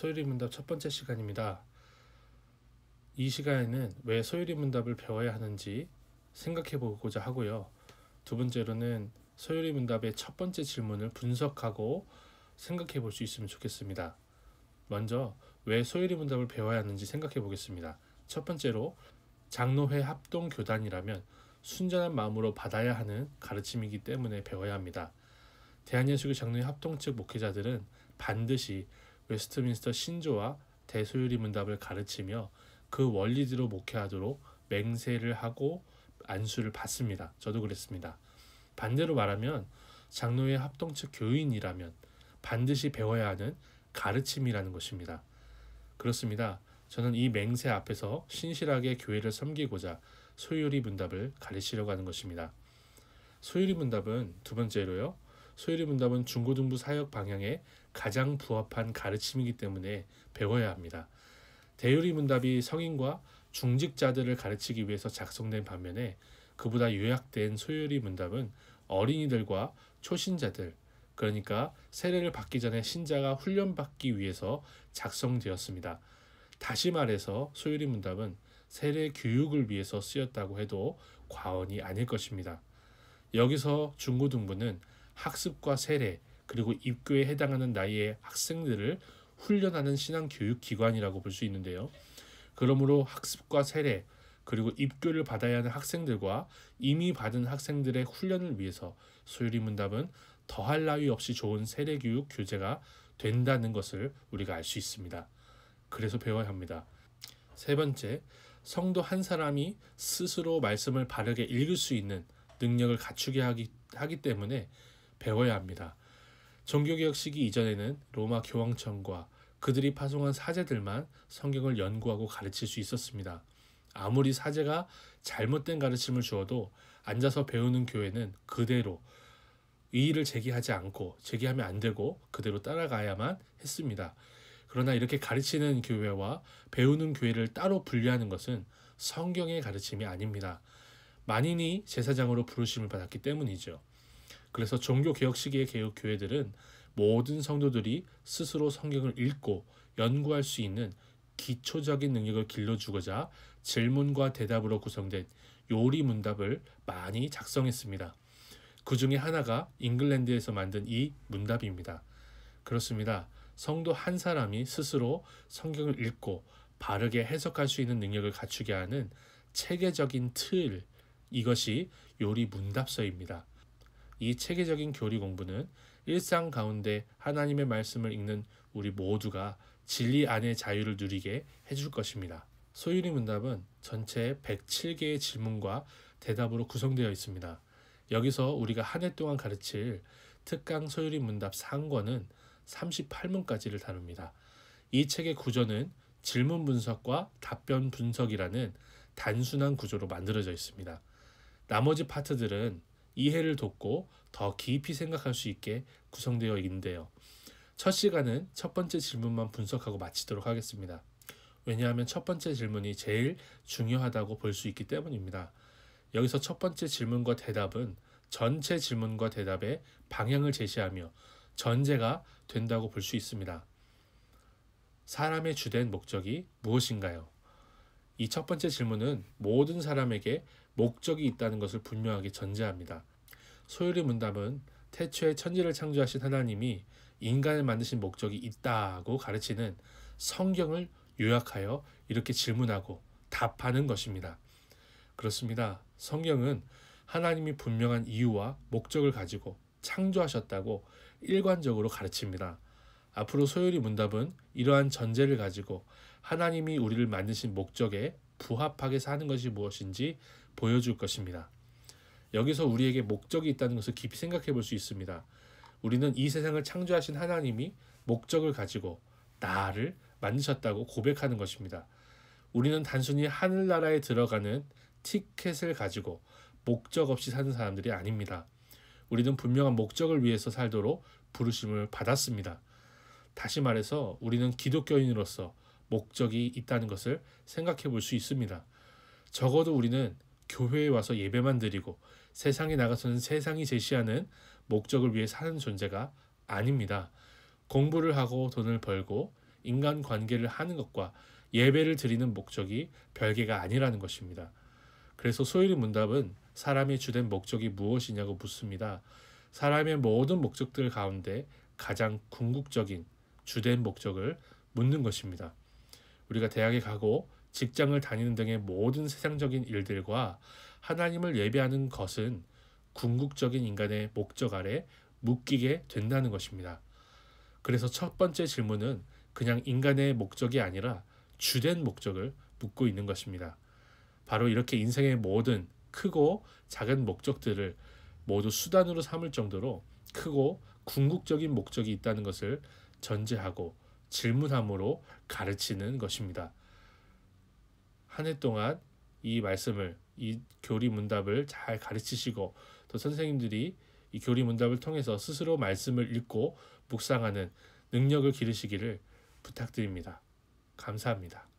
소율이 문답 첫 번째 시간입니다. 이 시간에는 왜 소율이 문답을 배워야 하는지 생각해 보고자 하고요. 두 번째로는 소율이 문답의 첫 번째 질문을 분석하고 생각해 볼 수 있으면 좋겠습니다. 먼저 왜 소율이 문답을 배워야 하는지 생각해 보겠습니다. 첫 번째로 장로회 합동교단이라면 순전한 마음으로 받아야 하는 가르침이기 때문에 배워야 합니다. 대한예수교 장로회 합동 측 목회자들은 반드시 웨스트민스터 신조와 대소율이 문답을 가르치며 그 원리대로 목회하도록 맹세를 하고 안수를 받습니다. 저도 그랬습니다. 반대로 말하면 장로회 합동 측 교인이라면 반드시 배워야 하는 가르침이라는 것입니다. 그렇습니다. 저는 이 맹세 앞에서 신실하게 교회를 섬기고자 소율이 문답을 가르치려고 하는 것입니다. 소율이 문답은 두 번째로요. 소율이 문답은 중고등부 사역 방향에 가장 부합한 가르침이기 때문에 배워야 합니다. 대율이 문답이 성인과 중직자들을 가르치기 위해서 작성된 반면에 그보다 요약된 소율이 문답은 어린이들과 초신자들, 그러니까 세례를 받기 전에 신자가 훈련받기 위해서 작성되었습니다. 다시 말해서 소율이 문답은 세례 교육을 위해서 쓰였다고 해도 과언이 아닐 것입니다. 여기서 중고등부는 학습과 세례 그리고 입교에 해당하는 나이의 학생들을 훈련하는 신앙교육기관이라고 볼 수 있는데요. 그러므로 학습과 세례 그리고 입교를 받아야 하는 학생들과 이미 받은 학생들의 훈련을 위해서 소율이 문답은 더할 나위 없이 좋은 세례교육 교재가 된다는 것을 우리가 알 수 있습니다. 그래서 배워야 합니다. 세 번째, 성도 한 사람이 스스로 말씀을 바르게 읽을 수 있는 능력을 갖추게 하기 때문에 배워야 합니다. 종교개혁 시기 이전에는 로마 교황청과 그들이 파송한 사제들만 성경을 연구하고 가르칠 수 있었습니다. 아무리 사제가 잘못된 가르침을 주어도 앉아서 배우는 교회는 그대로 이의를 제기하면 안 되고 그대로 따라가야만 했습니다. 그러나 이렇게 가르치는 교회와 배우는 교회를 따로 분리하는 것은 성경의 가르침이 아닙니다. 만인이 제사장으로 부르심을 받았기 때문이죠. 그래서 종교개혁 시기의 개혁 교회들은 모든 성도들이 스스로 성경을 읽고 연구할 수 있는 기초적인 능력을 길러주고자 질문과 대답으로 구성된 요리 문답을 많이 작성했습니다. 그 중에 하나가 잉글랜드에서 만든 이 문답입니다. 그렇습니다. 성도 한 사람이 스스로 성경을 읽고 바르게 해석할 수 있는 능력을 갖추게 하는 체계적인 틀, 이것이 요리 문답서입니다. 이 체계적인 교리 공부는 일상 가운데 하나님의 말씀을 읽는 우리 모두가 진리 안의 자유를 누리게 해줄 것입니다. 소율이 문답은 전체 107개의 질문과 대답으로 구성되어 있습니다. 여기서 우리가 한 해 동안 가르칠 특강 소율이 문답 상권은 38문까지를 다룹니다. 이 책의 구조는 질문 분석과 답변 분석이라는 단순한 구조로 만들어져 있습니다. 나머지 파트들은 이해를 돕고 더 깊이 생각할 수 있게 구성되어 있는데요. 첫 시간은 첫 번째 질문만 분석하고 마치도록 하겠습니다. 왜냐하면 첫 번째 질문이 제일 중요하다고 볼 수 있기 때문입니다. 여기서 첫 번째 질문과 대답은 전체 질문과 대답의 방향을 제시하며 전제가 된다고 볼 수 있습니다. 사람의 주된 목적이 무엇인가요? 이 첫 번째 질문은 모든 사람에게 목적이 있다는 것을 분명하게 전제합니다. 소율이 문답은 태초에 천지를 창조하신 하나님이 인간을 만드신 목적이 있다고 가르치는 성경을 요약하여 이렇게 질문하고 답하는 것입니다. 그렇습니다. 성경은 하나님이 분명한 이유와 목적을 가지고 창조하셨다고 일관적으로 가르칩니다. 앞으로 소율이 문답은 이러한 전제를 가지고 하나님이 우리를 만드신 목적에 부합하게 사는 것이 무엇인지 보여줄 것입니다. 여기서 우리에게 목적이 있다는 것을 깊이 생각해 볼 수 있습니다. 우리는 이 세상을 창조하신 하나님이 목적을 가지고 나를 만드셨다고 고백하는 것입니다. 우리는 단순히 하늘나라에 들어가는 티켓을 가지고 목적 없이 사는 사람들이 아닙니다. 우리는 분명한 목적을 위해서 살도록 부르심을 받았습니다. 다시 말해서 우리는 기독교인으로서 목적이 있다는 것을 생각해 볼 수 있습니다. 적어도 우리는 교회에 와서 예배만 드리고 세상에 나가서는 세상이 제시하는 목적을 위해 사는 존재가 아닙니다. 공부를 하고 돈을 벌고 인간관계를 하는 것과 예배를 드리는 목적이 별개가 아니라는 것입니다. 그래서 소요리 문답은 사람의 주된 목적이 무엇이냐고 묻습니다. 사람의 모든 목적들 가운데 가장 궁극적인 주된 목적을 묻는 것입니다. 우리가 대학에 가고 직장을 다니는 등의 모든 세상적인 일들과 하나님을 예배하는 것은 궁극적인 인간의 목적 아래 묶이게 된다는 것입니다. 그래서 첫 번째 질문은 그냥 인간의 목적이 아니라 주된 목적을 묻고 있는 것입니다. 바로 이렇게 인생의 모든 크고 작은 목적들을 모두 수단으로 삼을 정도로 크고 궁극적인 목적이 있다는 것을 전제하고 질문함으로 가르치는 것입니다. 한 해 동안 이 말씀을, 이 교리 문답을 잘 가르치시고 또 선생님들이 이 교리 문답을 통해서 스스로 말씀을 읽고 묵상하는 능력을 기르시기를 부탁드립니다. 감사합니다.